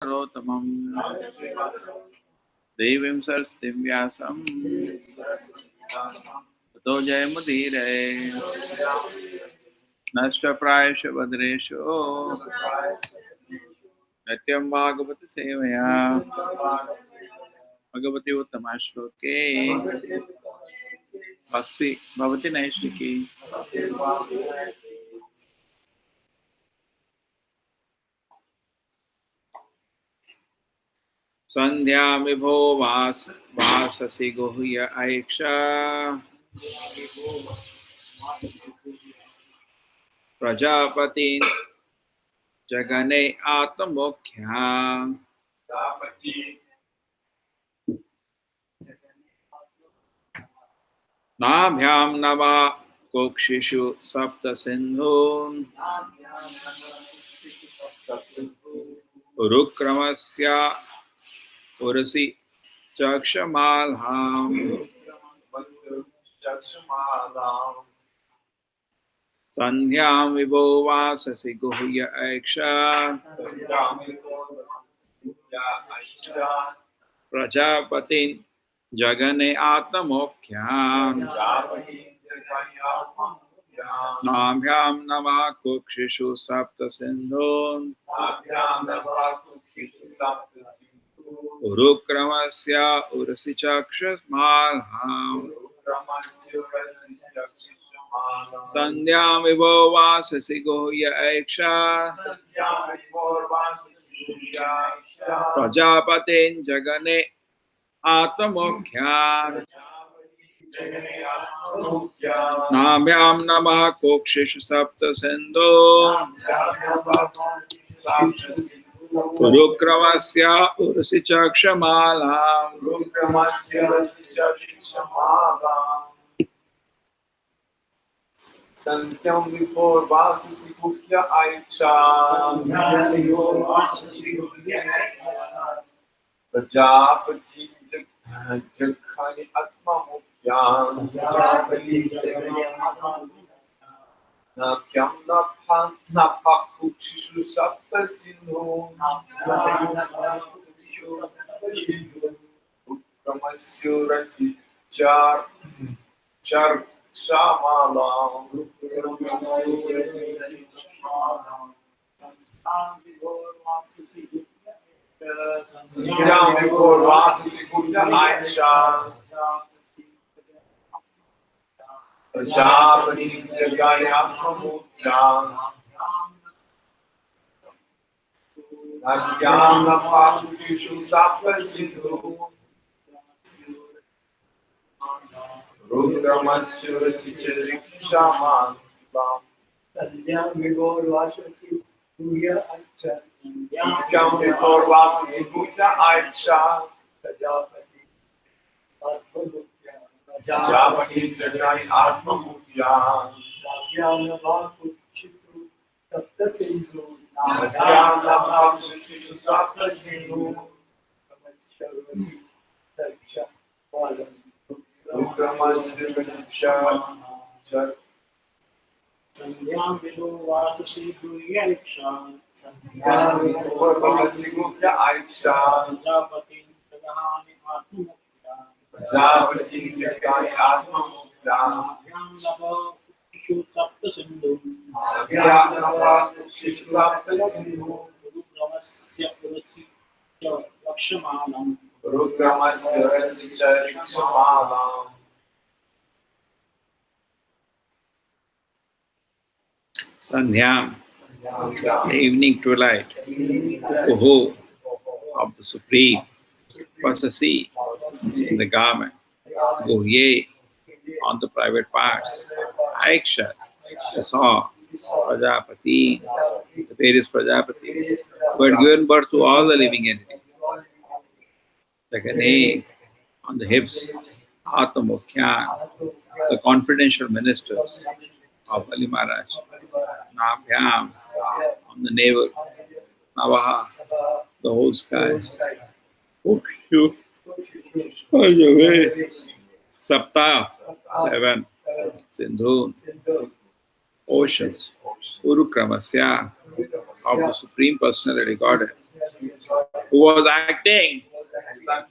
Rotamam Devim Sarastim Vyasam Tato Jayamudire Nashta Prayasha Vadresho Natyam Bhagavata Sevaya Bhagavati Uttamashloke Bhakti Bhavati Naishriki Sandhya Vibho Vasasi Gohya Aiksha Prajapati Jagane Atmokya Nabhyam Nava Kokshishu Sapta Sindhun Urukramasya Urasi Chakshamalham Sandhyam Vibho Vasasi Guhya Aiksha Prajapatin Jagane Atmokhyam Nabhyam Nama Kukshishu Sapta Sindhun Urukramasya Urasi Chakshamalham Sandhyam Vibho Vasasi Guhya Aiksha Prajapatin Jagane Atmokhyam Nabhyam Namah Kokshishu Sapta Sindhu Urukramasya Urasi Chakshamalam Santyam Vibhor Vasasi Guhya Aiksha Prajapati Jaghani Atma Mukyam Nakyam Napha Kukshishu Sapta Sindhu Uttamasya Rasi Char Shamalam Santyam Vibhor Vasasi Guhya Aiksha Prajapati Jagani Atma Mukyam Nakyam Napha Kukshishu Sapta Sindhu Rudramasya Rasi Charikshaman Sandyam Vibhor Vasasi Guhya Aiksha Santyam Vibhor Vasasi Guhya Aiksha Prajapati Jagani Atma Mukyam Navyam Nama Kukshishu Sapta Sindhu Nakyam Napha Kukshishu Sapta Sindhu Rudramasya Rasi Charikshaman Sandyam Vibhor Vasasi Guhya Aiksha Sandyam Vibhor Vasasi Guhya Aiksha Prajapati Jagani Atma Mukyam Prajapati Jagani Atma Mukyam Navyam Nama Kukshishu Sapta Sindhu Navyam Nama Kukshishu Sapta Sindhu Urukramasya Urasi Lakshmanam Urukramasya Rasi Charikshamanam Sandhyam the evening twilight Oho of the Supreme Vasasi in the garment Gohye on the private parts Aiksha the saw Prajapati the various Prajapatis who had given birth to all the living entities Jagane on the hips Atmamukhyan the confidential ministers of Ali Maharaj Nabhyam on the navel Navaha the whole sky Ukshu on the way Sapta 7 Sindhu oceans Urukramasya of the Supreme Personality Godhead who was acting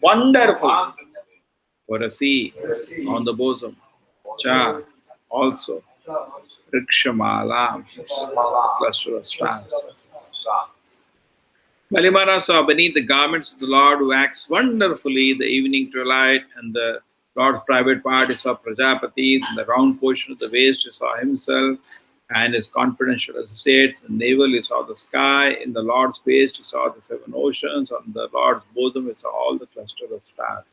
wonderful for a sea on the bosom. Cha, also, Rikshamala, cluster of stars. Balimara saw beneath the garments of the Lord who acts wonderfully the evening twilight, and the Lord's private part he saw Prajapati, in the round portion of the waist he saw himself and his confidential associates. In navel he saw the sky, in the Lord's waist he saw the seven oceans, on the Lord's bosom he saw all the cluster of stars.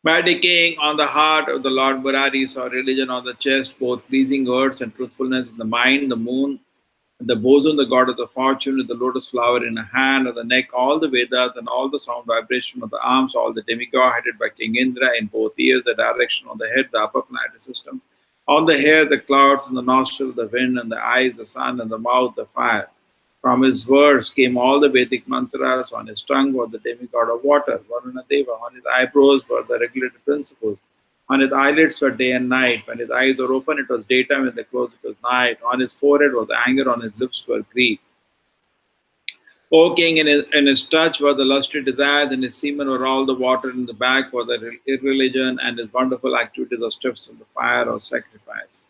Meditating on the heart of the Lord Murari saw religion on the chest, both pleasing words and truthfulness in the mind, the moon, the bosom, the god of the fortune, with the lotus flower in a hand, on the neck, all the Vedas and all the sound vibration of the arms, all the demigod headed by King Indra, in both ears, the direction on the head, the upper planetary system, on the hair, the clouds, and the nostril, the wind, and the eyes, the sun, and the mouth, the fire. From his words came all the Vedic mantras. On his tongue was the demigod of water, Varuna Deva. On his eyebrows were the regulated principles. On his eyelids were day and night. When his eyes were open, it was daytime. When they closed, it was night. On his forehead was anger. On his lips were grief. O king, in his touch were the lusty desires. In his semen were all the water. In the back were the irreligion. And his wonderful activities of steps of the fire or sacrifice.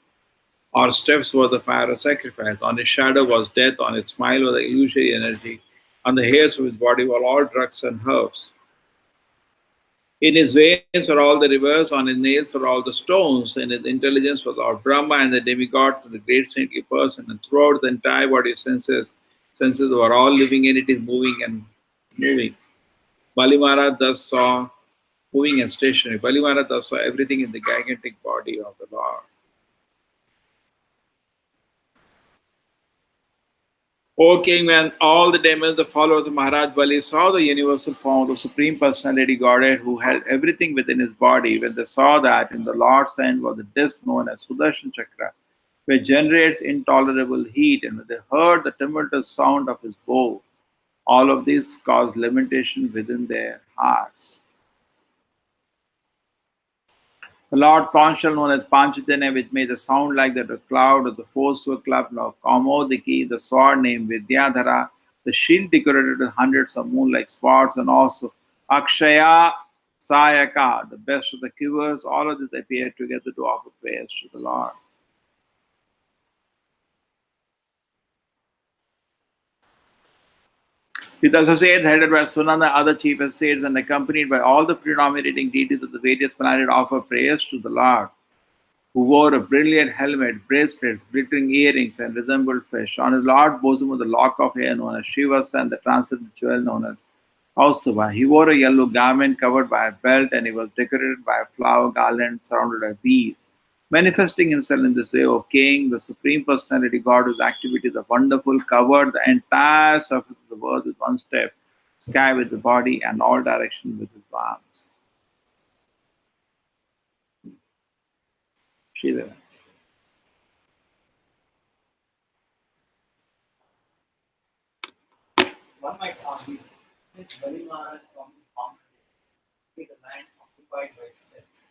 Our steps were the fire of sacrifice. On his shadow was death. On his smile was the illusory energy. On the hairs of his body were all drugs and herbs. In his veins were all the rivers. On his nails were all the stones. In his intelligence was Lord Brahma and the demigods and the great saintly person. And throughout the entire body of senses were all living entities moving and moving. Balimara thus saw moving and stationary. Balimara thus saw everything in the gigantic body of the Lord. O king, when all the demons, the followers of Maharaj Bali, saw the universal form of the Supreme Personality Godhead who held everything within his body, when they saw that in the Lord's hand was the disc known as Sudarshan Chakra, which generates intolerable heat, and when they heard the tumultuous sound of his bow, all of this caused lamentation within their hearts. The Lord conch-shell known as Panchajanya, which made a sound like that of cloud, of the forceful club of Kaumodiki, the sword named Vidyadhara, the shield decorated with hundreds of moon-like spots, and also Akshaya Sayaka, the best of the quivers. All of this appeared together to offer prayers to the Lord. With associates headed by Sunanda, other chief associates, and accompanied by all the predominating deities of the various planets, offer prayers to the Lord, who wore a brilliant helmet, bracelets, glittering earrings, and resembled fish. On his Lord's bosom was the lock of hair known as Shivas and the transcendent jewel known as Kaustubha. He wore a yellow garment covered by a belt, and he was decorated by a flower garland surrounded by bees. Manifesting himself in this way, O king, the Supreme Personality God, whose activities are wonderful, covered the entire surface of the earth with one step, sky with the body, and all directions with his arms. Shridhar. One might argue, since Balimara from the land occupied by steps,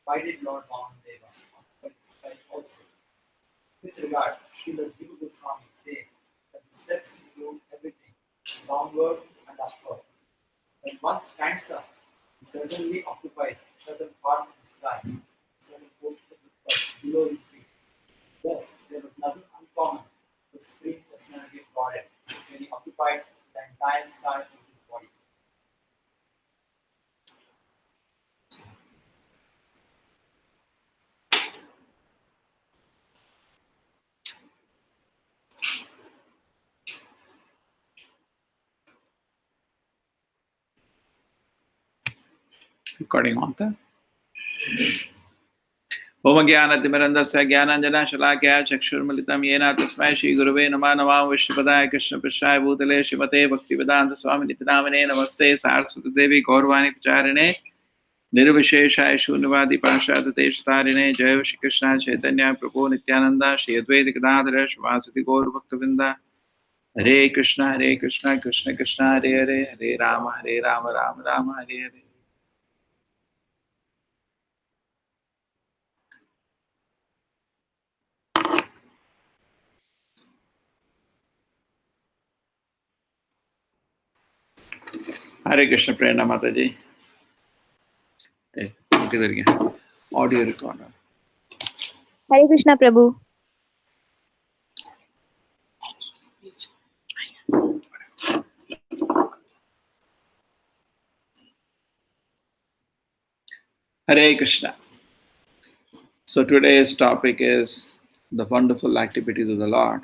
why did Lord Vamanadeva occupy the sky also? In this regard, Srila Jiva Goswami says that the steps include everything, downward and upward. When one stands up, he certainly occupies certain parts of the sky, certain portions of the earth below his feet. Thus, there was nothing uncommon to the Supreme Personality of Godhead when he occupied the entire sky with his body. Recording on the Om Jnanatimirandasya Jnananjana Shalakya Chakshurmalitam Yena Tasmai Shri Guruve Namah Namah Vishnupadaya Krishna Prashaya Bhutale Shrimate Bhaktivedanta Swami Nityanamane Namaste Saraswati Devi Gaurvani Pacharine Nirvisheshaya Shunyavadi Parashadate Shatarine Jaya Shri Krishna Chaitanya Prabhu Nityananda Shri Advaita Gadadhara Shivasati Gaur Bhaktavinda Hare Krishna Krishna Krishna Hare Hare Hare Rama Rama Rama Hare Hare. Hare Krishna, Prerna Mataji. किधर गया audio recorder? Hare Krishna Prabhu. Hare Krishna. So today's topic is the wonderful activities of the Lord.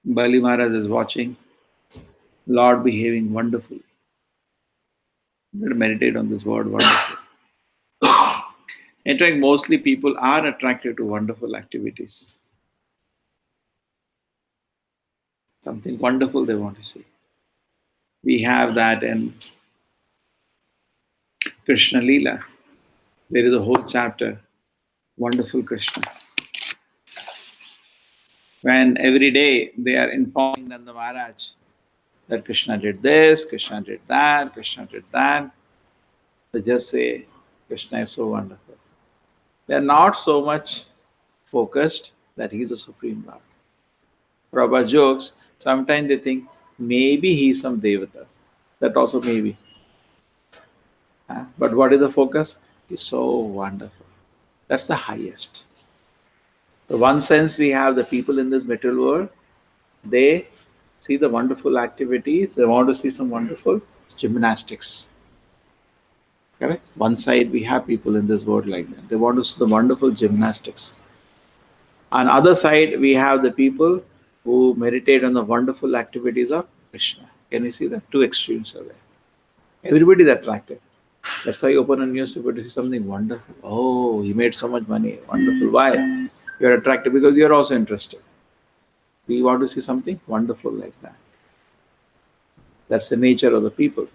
Bali Maharaj is watching Lord behaving wonderfully. Meditate on this word wonderful. In fact, mostly people are attracted to wonderful activities. Something wonderful they want to see. We have that in Krishna Leela. There is a whole chapter, Wonderful Krishna. When every day they are informing Nanda Maharaj that Krishna did this, Krishna did that, Krishna did that, they just say, Krishna is so wonderful. They are not so much focused that he is the Supreme Lord. Prabhupada jokes, sometimes they think maybe he is some Devata. That also maybe. But what is the focus? He's so wonderful. That's the highest. The one sense we have, the people in this material world, they see the wonderful activities, they want to see some wonderful gymnastics. Correct? One side we have people in this world like that. They want to see the wonderful gymnastics. On other side, we have the people who meditate on the wonderful activities of Krishna. Can you see that? Two extremes are there. Everybody is attracted. That's why you open a newspaper to see something wonderful. Oh, he made so much money. Wonderful. Why? You're attracted because you're also interested. We want to see something wonderful like that. That's the nature of the people.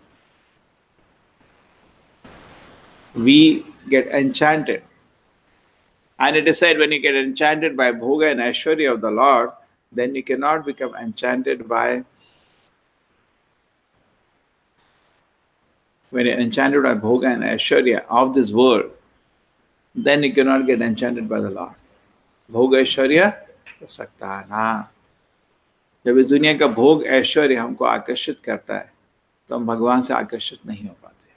We get enchanted. And it is said when you get enchanted by Bhoga and Aishwarya of the Lord, then you cannot become enchanted by when you're enchanted by Bhoga and Aishwarya of this world, then you cannot get enchanted by the Lord. Bhoga Aishwarya हो सकता है ना. जब इस दुनिया का भोग ऐश्वर्य हमको आकर्षित करता है तो हम भगवान से आकर्षित नहीं हो पाते.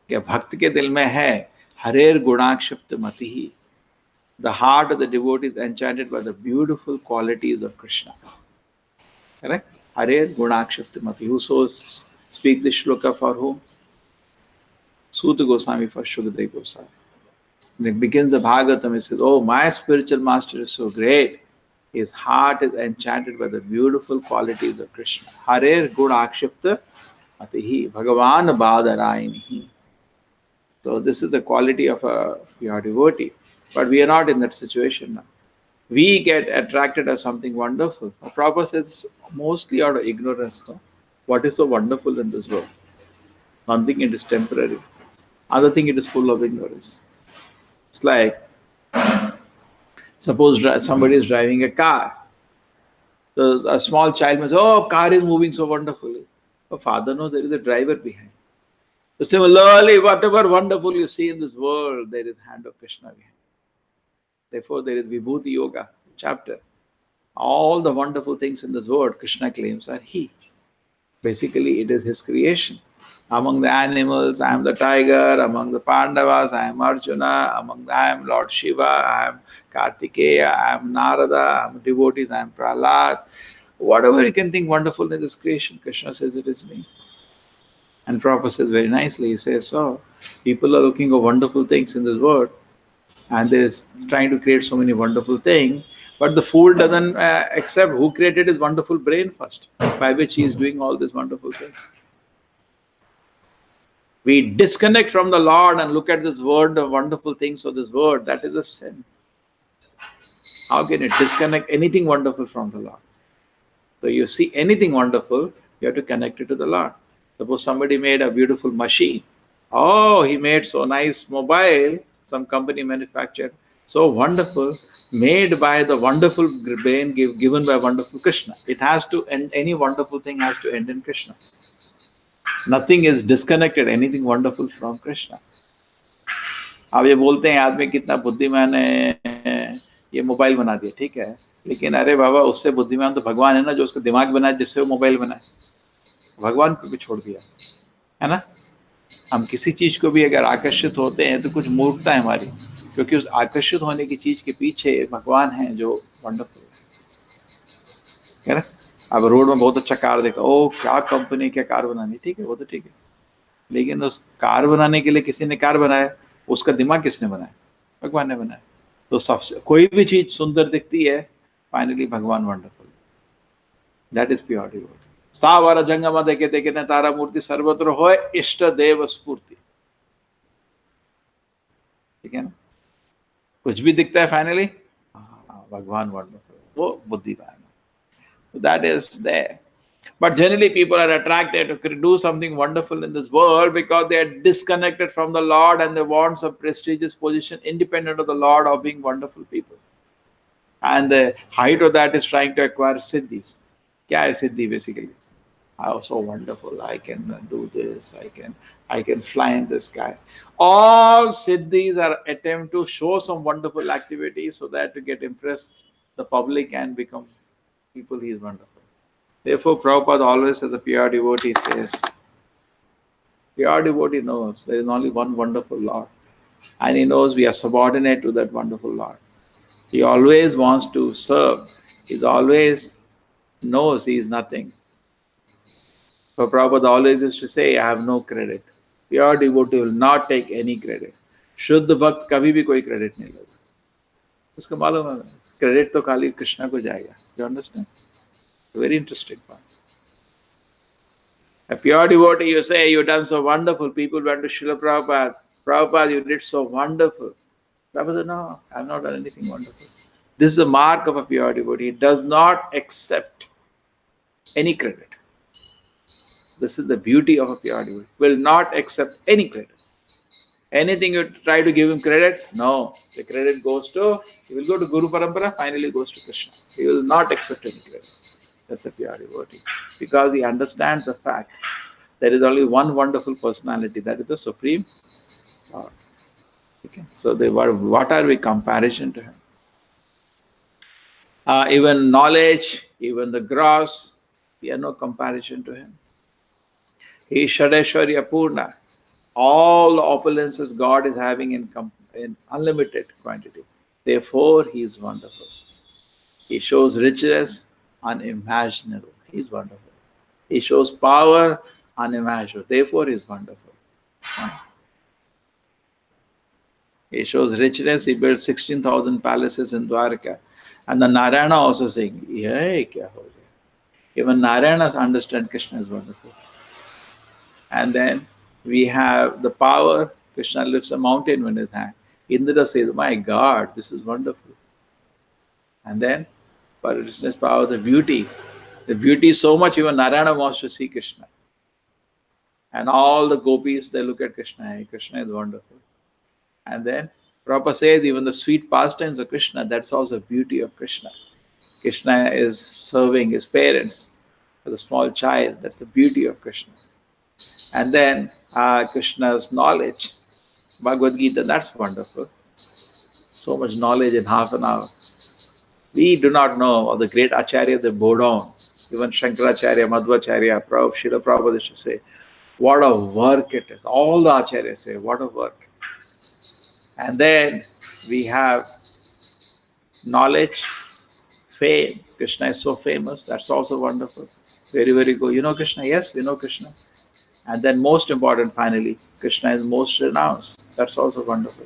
क्या भक्त के दिल में है हरेर गुणाक्षिप्त मति ही. The heart of the devotee is enchanted by the beautiful qualities of Krishna. Correct? Hare Gunakshapti Mati. Whoso speaks the shloka for whom? Suta Goswami for Shukadeva Goswami. When it begins the Bhagavatam, he says, oh, my spiritual master is so great. His heart is enchanted by the beautiful qualities of Krishna. Hare Gunakshapti Mati Bhagavan Badarayinihi. So this is the quality of a pure devotee. But we are not in that situation now. We get attracted as something wonderful. Prabhupada says mostly out of ignorance. No? What is so wonderful in this world? One thing it is temporary. Other thing it is full of ignorance. It's like, suppose somebody is driving a car. So a small child may say, oh, car is moving so wonderfully. But father knows there is a driver behind. So similarly, whatever wonderful you see in this world, there is hand of Krishna behind. Therefore, there is Vibhuti Yoga chapter. All the wonderful things in this world, Krishna claims are He. Basically, it is His creation. Among the animals, I am the tiger. Among the Pandavas, I am Arjuna. I am Lord Shiva. I am Kartikeya. I am Narada. I am devotees. I am Prahlad. Whatever you can think wonderful in this creation, Krishna says it is me. And Prabhupada says very nicely, he says, so people are looking for wonderful things in this world. And they're trying to create so many wonderful things, but the fool doesn't accept who created his wonderful brain first, by which he is doing all these wonderful things. We disconnect from the Lord and look at this world, the wonderful things of this world. That is a sin. How can you disconnect anything wonderful from the Lord? So you see anything wonderful, you have to connect it to the Lord. Suppose somebody made a beautiful machine. Oh, he made so nice mobile. Some company manufactured, so wonderful, made by the wonderful brain given by wonderful Krishna. It has to end, any wonderful thing has to end in Krishna. Nothing is disconnected, anything wonderful from Krishna. अब ये बोलते हैं आदमी कितना बुद्धिमान है, ये mobile बना दिया, ठीक है, लेकिन अरे बाबा उससे बुद्धिमान तो भगवान है ना, जो उसका दिमाग बनाए जिससे वो मोबाइल बनाए। भगवान को भी छोड़ दिया, है ना। हम किसी चीज को भी अगर आकर्षित होते हैं तो कुछ मूर्खता है हमारी, क्योंकि उस आकर्षित होने की चीज के पीछे भगवान है जो वंडरफुल है ना। अब रोड में बहुत अच्छा कार देखा, ओ क्या कंपनी क्या कार बनानी, ठीक है, वो तो ठीक है, लेकिन उस कार बनाने के लिए किसी ने कार बनाया, उसका दिमाग किसने बनाया? भगवान ने बनाया। तो सबसे कोई भी चीज सुंदर दिखती है, फाइनली भगवान wonderful, that is pure devotee. स्थावर जंगम देखे देखे न तारा मूर्ति सर्वत्र होय इष्ट देव स्फूर्ति, ठीक है ना। कुछ भी दिखता है फाइनली भगवान वंडरफुल, वो बुद्धिमान है, that is there. But generally, people are attracted to do something wonderful in this world because they are disconnected from the Lord and they want some prestigious position independent of the Lord or being wonderful people. And the height of that is trying to acquire siddhis. Kya hai siddhi basically? I'm so wonderful. I can do this. I can fly in the sky. All siddhis are attempt to show some wonderful activity so that to get impressed the public and become people. He is wonderful. Therefore, Prabhupada always, as a pure devotee, says, pure devotee knows there is only one wonderful Lord. And he knows we are subordinate to that wonderful Lord. He always wants to serve. He always knows he is nothing. So Prabhupada always used to say, I have no credit. Pure devotee will not take any credit. Shuddha Bhakt kabhi bhi koi credit nahi leta. Usko malum hai, credit to khali Krishna ko jayega. You understand? Very interesting part. A pure devotee, you say, you've done so wonderful. People went to Srila Prabhupada. Prabhupada, you did so wonderful. Prabhupada said, no, I have not done anything wonderful. This is the mark of a pure devotee. He does not accept any credit. This is the beauty of a pure devotee. Will not accept any credit. Anything you try to give him credit, no. The credit goes to, he will go to Guru Parampara, finally goes to Krishna. He will not accept any credit. That's a pure devotee. Because he understands the fact there is only one wonderful personality, that is the Supreme Lord. Okay? So what are we comparison to him? Even knowledge, even the gross, we are no comparison to him. He is Shadeshwarya Purna. All the opulences God is having in unlimited quantity. Therefore, he is wonderful. He shows richness unimaginable. He is wonderful. He shows power unimaginable. Therefore, he is wonderful. He shows richness. He built 16,000 palaces in Dwarka. And the Narayana also saying, hey, kya ho gaya? Even Narayanas understand Krishna is wonderful. And then we have the power. Krishna lifts a mountain in his hand. Indra says, my God, this is wonderful. And then, for richness, power, the beauty is so much, even Narayana wants to see Krishna. And all the gopis, they look at Krishna. Hey, Krishna is wonderful. And then Prabhupada says, even the sweet pastimes of Krishna, that's also the beauty of Krishna. Krishna is serving his parents as a small child. That's the beauty of Krishna. And then Krishna's knowledge, Bhagavad Gita, that's wonderful. So much knowledge in half an hour. We do not know, or the great Acharya, they bow down. Even Shankaracharya, Madhvacharya, Srila Prabhupada used to say, what a work it is. All the Acharyas say, what a work. And then we have knowledge, fame. Krishna is so famous, that's also wonderful. Very, very good. You know Krishna? Yes, we know Krishna. And then most important, finally, Krishna is most renounced. That's also wonderful.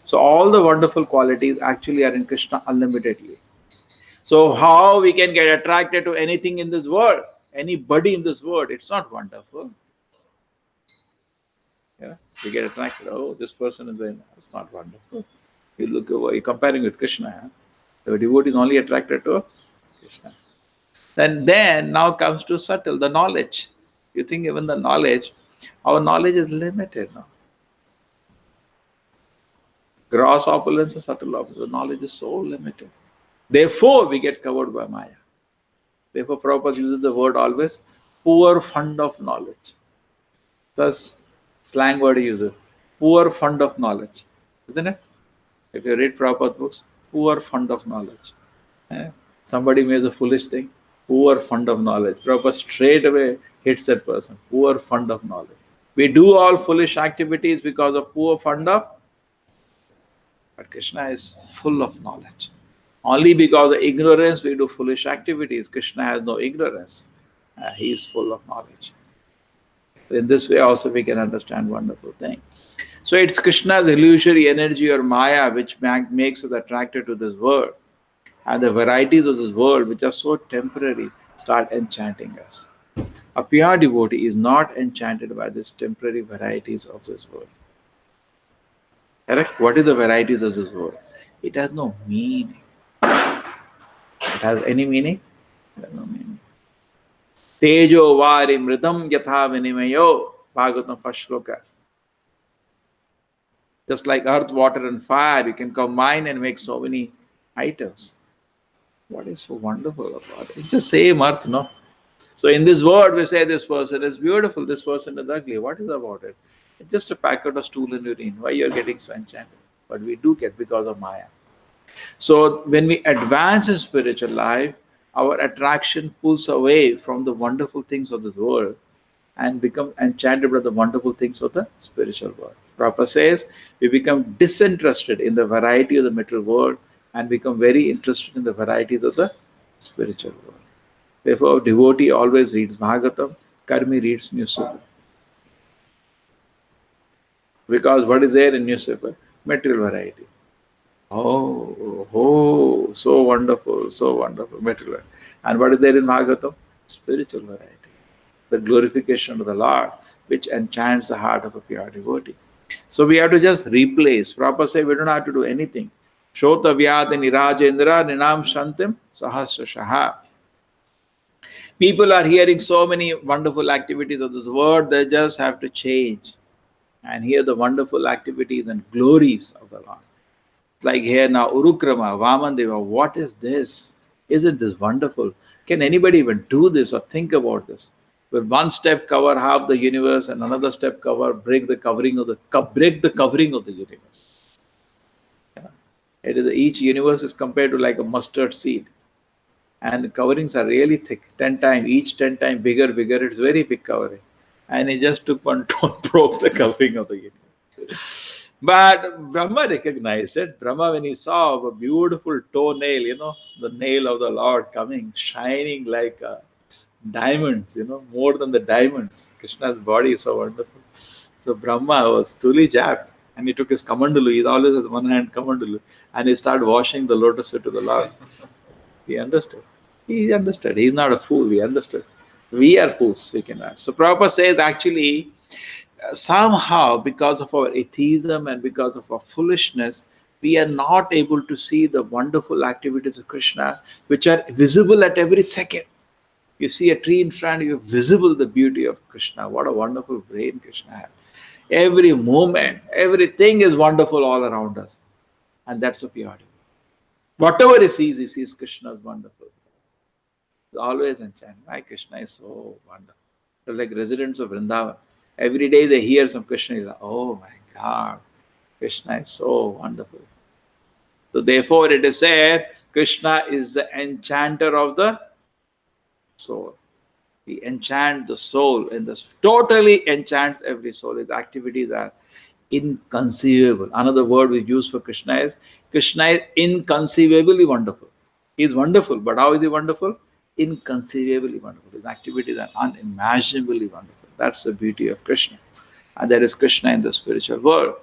So all the wonderful qualities actually are in Krishna unlimitedly. So how we can get attracted to anything in this world, anybody in this world, it's not wonderful. Yeah, we get attracted, oh, this person is very nice. It's not wonderful. You look over, you're comparing with Krishna. Huh? The devotee is only attracted to Krishna. Then now comes to subtle, the knowledge. You think even the knowledge, our knowledge is limited now. Gross opulence and subtle opulence, the knowledge is so limited. Therefore, we get covered by Maya. Therefore, Prabhupada uses the word always, poor fund of knowledge. Thus, slang word he uses, poor fund of knowledge. Isn't it? If you read Prabhupada books, poor fund of knowledge. Somebody makes a foolish thing, poor fund of knowledge. Prabhupada straight away hits that person, poor fund of knowledge. We do all foolish activities because of poor fund of, but Krishna is full of knowledge. Only because of ignorance we do foolish activities. Krishna has no ignorance. He is full of knowledge. In this way also we can understand wonderful thing. So it's Krishna's illusory energy or Maya which makes us attracted to this world. And the varieties of this world, which are so temporary, start enchanting us. A pure devotee is not enchanted by these temporary varieties of this world. Correct? What is the varieties of this world? It has no meaning. It has any meaning? It has no meaning. Tejo vari mridam yatha vinimayo. Bhagavatam first shloka. Just like earth, water, and fire, you can combine and make so many items. What is so wonderful about it? It's the same earth, no? So in this world, we say this person is beautiful, this person is ugly. What is about it? It's just a packet of stool and urine. Why you're getting so enchanted? But we do get because of Maya. So when we advance in spiritual life, our attraction pulls away from the wonderful things of this world and become enchanted by the wonderful things of the spiritual world. Prabhupada says we become disinterested in the variety of the material world and become very interested in the varieties of the spiritual world. Therefore, a devotee always reads Bhagavatam, Karmi reads newspaper. Because what is there in newspaper? Material variety. Oh, so wonderful, material. And what is there in Bhagavatam? Spiritual variety. The glorification of the Lord, which enchants the heart of a pure devotee. So we have to just replace. Prabhupada says we don't have to do anything. Shota vyate nirajendra ninam shantim sahasra shaha. People are hearing so many wonderful activities of this world, they just have to change and hear the wonderful activities and glories of the Lord. Like here now, Urukrama, Vamandeva, what is this? Isn't this wonderful? Can anybody even do this or think about this? With one step cover half the universe and another step cover break the covering of the universe. Yeah. Each universe is compared to like a mustard seed. And the coverings are really thick, 10 times, each 10 times bigger, it's very big covering. And he just took one toe and broke the covering of the universe. But Brahma recognized it. Brahma, when he saw a beautiful toenail, the nail of the Lord coming, shining like diamonds, more than the diamonds. Krishna's body is so wonderful. So Brahma was truly jabbed. And he took his kamandalu, he always has one hand kamandalu, and he started washing the lotus feet to the Lord. He understood. He understood. He's not a fool. He understood. We are fools. We cannot. So Prabhupada says actually, somehow because of our atheism and because of our foolishness, we are not able to see the wonderful activities of Krishna, which are visible at every second. You see a tree in front of you, visible the beauty of Krishna. What a wonderful brain Krishna has. Every moment, everything is wonderful all around us. And that's a purity. Whatever he sees Krishna's wonderful. He's always enchanted. My Krishna is so wonderful. They're like residents of Vrindavan. Every day they hear some Krishna, he's like, oh my God, Krishna is so wonderful. So therefore it is said, Krishna is the enchanter of the soul. He enchants the soul and this totally enchants every soul. His activities are inconceivable. Another word we use for Krishna is inconceivably wonderful. He is wonderful, but how is he wonderful? Inconceivably wonderful. His activities are unimaginably wonderful. That's the beauty of Krishna. And there is Krishna in the spiritual world.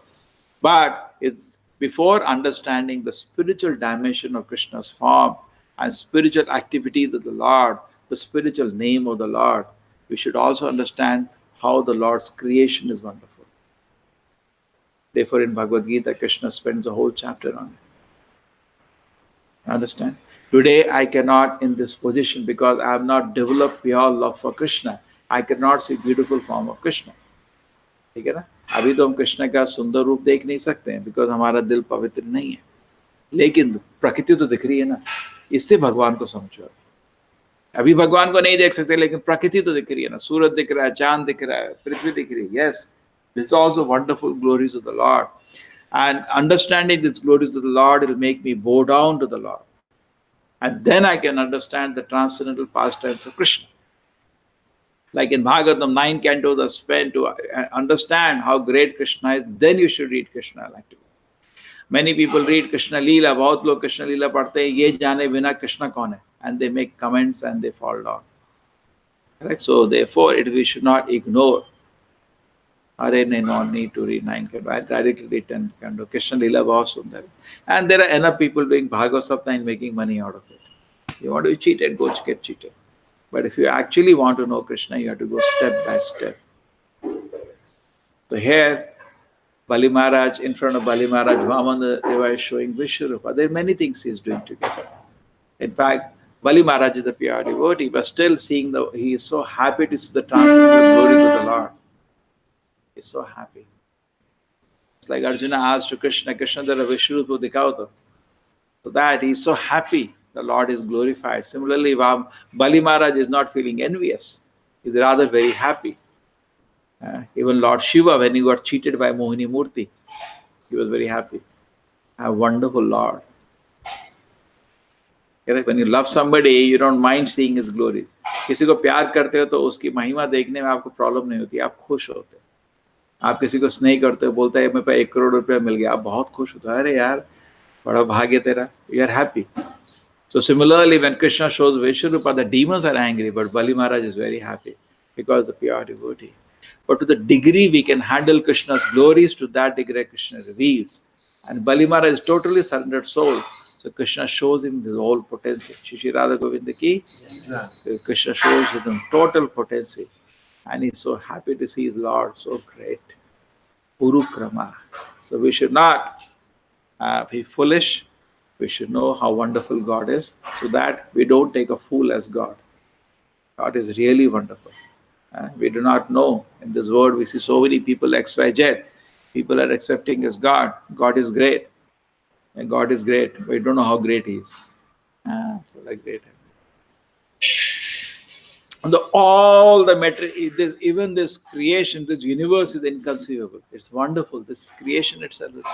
But it's before understanding the spiritual dimension of Krishna's form and spiritual activities of the Lord, the spiritual name of the Lord, we should also understand how the Lord's creation is wonderful. Therefore, in Bhagavad Gita, Krishna spends a whole chapter on it. Understand? Today, I cannot, in this position, because I have not developed pure love for Krishna, I cannot see beautiful form of Krishna. ठीक है ना? अभी तो हम कृष्ण का सुंदर रूप देख नहीं सकते हैं, because हमारा दिल पवित्र नहीं है. लेकिन प्रकृति तो दिख रही है ना, इससे भगवान को समझो. अभी भगवान को नहीं देख सकते, लेकिन प्रकृति तो दिख रही है ना. सूरज दिख रहा है, चांद दिख रहा है, पृथ्वी दिख रही है. Yes, this is also wonderful glories of the Lord. And understanding these glories of the Lord will make me bow down to the Lord. And then I can understand the transcendental pastimes of Krishna. Like in Bhagavatam, 9 cantos are spent to understand how great Krishna is. Then you should read Krishna like that. Many people read Krishna Leela, बहुत लोग कृष्ण लीला पढ़ते हैं, ये जाने बिना कृष्ण कौन है, and they make comments and they fall down. Correct? So therefore, we should not ignore. Are no need to read 9 cantos. I directly read 10 cantos. Krishna Leela बहुत सुंदर. And there are enough people doing Bhagavatam and making money out of it. You want to be cheated, go get cheated. But if you actually want to know Krishna, you have to go step by step. So here, Bali Maharaj, in front of Bali Maharaj, Vamana Deva is showing Vishwarupa. There are many things he is doing together. In fact, Bali Maharaj is a pure devotee, but still he is so happy to see the transcendental glories of the Lord. He is so happy. It's like Arjuna asked to Krishna, Krishna, there are Vishwarupa dikhao to. So that he is so happy, the Lord is glorified. Similarly, Bali Maharaj is not feeling envious. He is rather very happy. Even Lord Shiva, when he got cheated by Mohini Murti, he was very happy. A wonderful Lord. When you love somebody, you don't mind seeing his glories. किसी को प्यार करते हो तो उसकी महिमा देखने में आपको प्रॉब्लम नहीं होती, आप खुश होते हो. आप किसी को स्नेह करते हो, बोलता है मेरे पास 1 करोड़ रुपया मिल गया, आप बहुत खुश होते हो, अरे यार बड़ा भाग्य तेरा, you are happy. So similarly, when Krishna shows Vishwarupa, the demons are angry, but Bali Maharaj is very happy because of pure devotee. But to the degree we can handle Krishna's glories, to that degree Krishna reveals. And Bali Maharaj is totally surrendered soul. So Krishna shows him the whole potency. Shri Radha Govinda ki, Krishna shows him total potency. And he's so happy to see his Lord, so great. Urukrama. So we should not be foolish. We should know how wonderful God is, so that we don't take a fool as God. God is really wonderful. We do not know. In this world, we see so many people, XYZ. People are accepting as God. God is great. And God is great. We don't know how great He is. So like great. And all the matter, even this creation, this universe is inconceivable. It's wonderful. This creation itself is,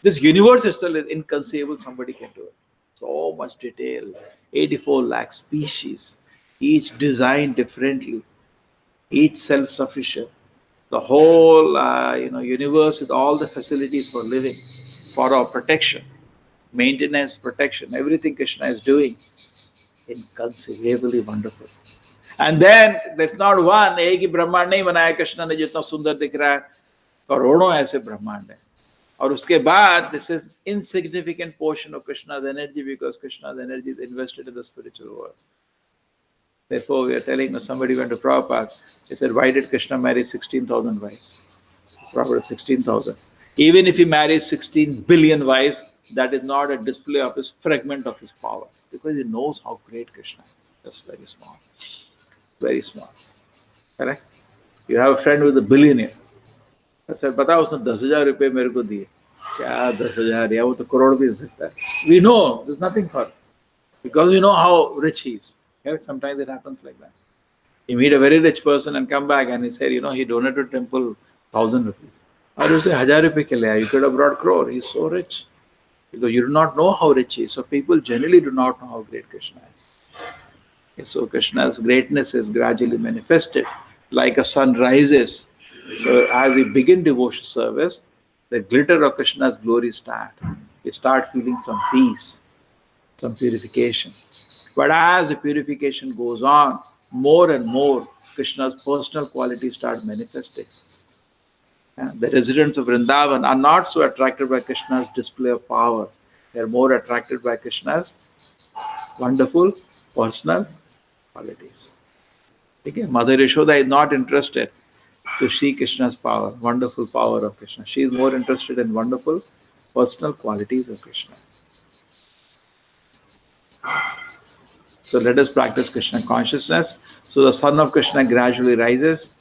this universe itself is inconceivable. Somebody can do it. So much detail. 84 lakh species, each designed differently, each self-sufficient. The whole universe with all the facilities for living, for our protection, maintenance, protection, everything Krishna is doing, inconceivably wonderful. And then there's not one, एक ही ब्रह्मांड नहीं बनाया कृष्ण ने जितना सुंदर दिख रहा है, करोड़ों ऐसे ब्रह्मांड है. और उसके बाद this is insignificant portion of Krishna's energy, because Krishna's energy is invested in the spiritual world. Therefore, we are telling, somebody went to Prabhupada, he said, why did Krishna marry 16,000 wives? Prabhupada, 16,000. Even if he marries 16 billion wives, that is not a display of his fragment of his power, because he knows how great Krishna is. That's very small. Very small. Correct? You have a friend with a billionaire. I said, बताओ उसने 10,000 रुपये मेरे को दिए. क्या 10,000 या वो तो करोड़ भी हो सकता है. We know there's nothing for it, because we know how rich he is. Sometimes it happens like that. You meet a very rich person and come back and he said, he donated to temple 1,000 rupees. और उसे 1,000 रुपये के लिए, you could have brought crore. He's so rich. Because you do not know how rich he is. So people generally do not know how great Krishna is. So Krishna's greatness is gradually manifested like a sun rises. So as we begin devotional service, the glitter of Krishna's glory start. You start feeling some peace, some purification. But as the purification goes on, more and more Krishna's personal qualities start manifesting. The residents of Vrindavan are not so attracted by Krishna's display of power. They are more attracted by Krishna's wonderful personal qualities. Okay? Mother Yashoda is not interested to see Krishna's power, wonderful power of Krishna. She is more interested in wonderful personal qualities of Krishna. So let us practice Krishna consciousness. So the sun of Krishna gradually rises,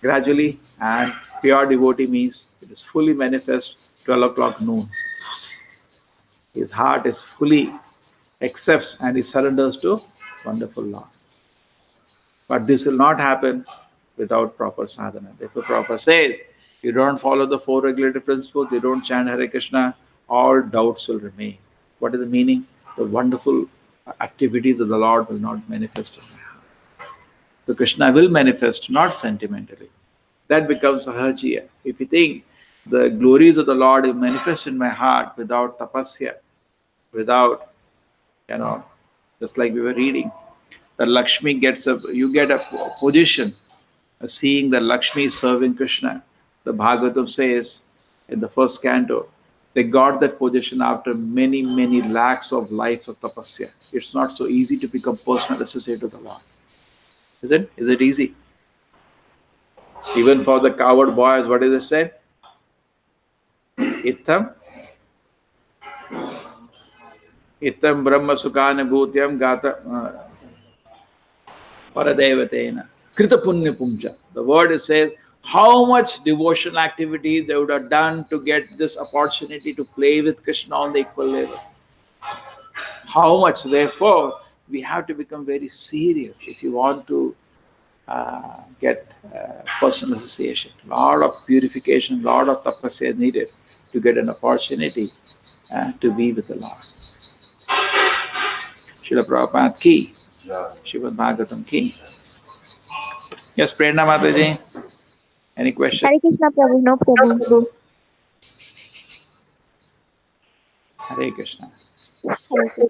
gradually, and pure devotee means it is fully manifest 12 o'clock noon. His heart is fully accepts and he surrenders to wonderful Lord. But this will not happen without proper sadhana. Therefore Prabhupada says, you don't follow the four regulative principles, you don't chant Hare Krishna, all doubts will remain. What is the meaning? The wonderful activities of the Lord will not manifest in my heart. So Krishna will manifest, not sentimentally. That becomes sahajiya. If you think the glories of the Lord will manifest in my heart without tapasya, without, just like we were reading, the Lakshmi you get a position seeing the Lakshmi serving Krishna. The Bhagavatam says in the first canto, they got that position after many, many lakhs of life of tapasya. It's not so easy to become personal associate with the Lord. Is it? Is it easy? Even for the coward boys, what does it say? Itam Brahma Sukana Bhutyam Gata Paradevatena Krita Punya Pumja. The word says how much devotional activities they would have done to get this opportunity to play with Krishna on the equal level. How much, therefore, we have to become very serious if you want to get personal association. Lot of purification, lot of tapasya needed to get an opportunity to be with the Lord. Srila Prabhupada ki, Srimad Bhagavatam ki. Yes, Prerna Mataji. Any question? Hare Krishna, Prabhu. No, Prabhu. Hare Krishna. Hare Krishna.